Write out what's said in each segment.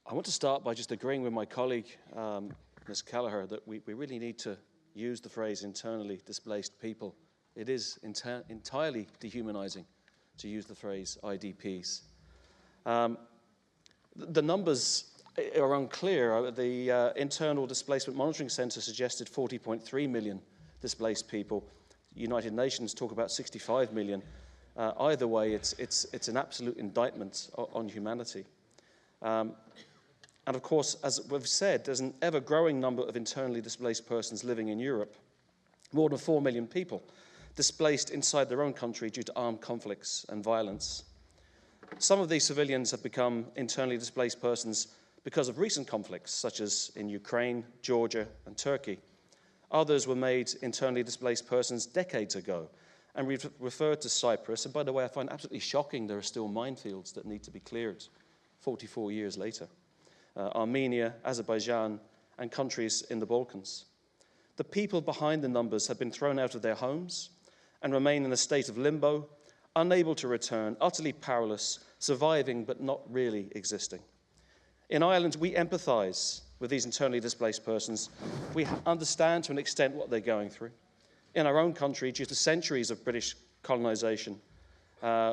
I want to start by just agreeing with my colleague, Ms. Kelleher, that we really need to use the phrase internally displaced people. It is entirely dehumanizing to use the phrase IDPs. The numbers are unclear. The Internal Displacement Monitoring Centre suggested 40.3 million displaced people. United Nations talk about 65 million. Either way, it's an absolute indictment on humanity. And of course, as we've said, there's an ever-growing number of internally displaced persons living in Europe. More than 4 million people displaced inside their own country due to armed conflicts and violence. Some of these civilians have become internally displaced persons because of recent conflicts, such as in Ukraine, Georgia, and Turkey. Others were made internally displaced persons decades ago, and we've referred to Cyprus. And by the way, I find absolutely shocking there are still minefields that need to be cleared 44 years later. Armenia, Azerbaijan, and countries in the Balkans. The people behind the numbers have been thrown out of their homes and remain in a state of limbo, unable to return, utterly powerless, surviving but not really existing. In Ireland, we empathise with these internally displaced persons. We understand to an extent what they're going through. In our own country, due to centuries of British colonisation,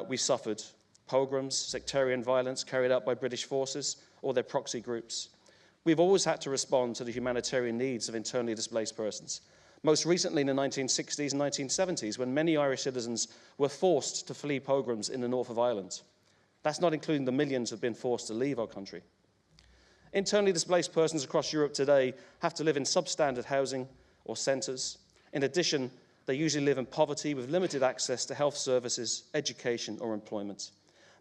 we suffered pogroms, sectarian violence carried out by British forces or their proxy groups. We've always had to respond to the humanitarian needs of internally displaced persons. Most recently in the 1960s and 1970s, when many Irish citizens were forced to flee pogroms in the north of Ireland. That's not including the millions who have been forced to leave our country. Internally displaced persons across Europe today have to live in substandard housing or centres. In addition, they usually live in poverty with limited access to health services, education, or employment.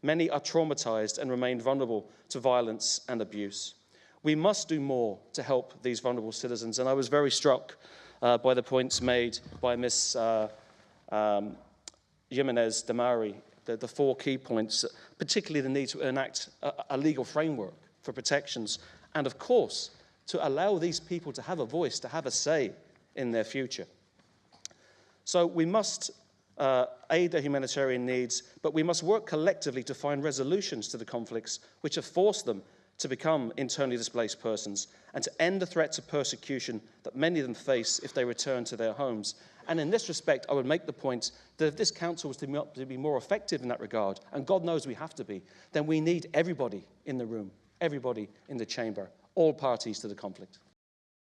Many are traumatised and remain vulnerable to violence and abuse. We must do more to help these vulnerable citizens, and I was very struck by the points made by Ms. Jimenez de Mari, the 4 key points, particularly the need to enact a legal framework for protections, and of course, to allow these people to have a voice, to have a say in their future. So we must aid their humanitarian needs, but we must work collectively to find resolutions to the conflicts which have forced them to become internally displaced persons and to end the threats of persecution that many of them face if they return to their homes. And in this respect, I would make the point that if this council was to be more effective in that regard, and God knows we have to be, then we need everybody in the room, everybody in the chamber, all parties to the conflict.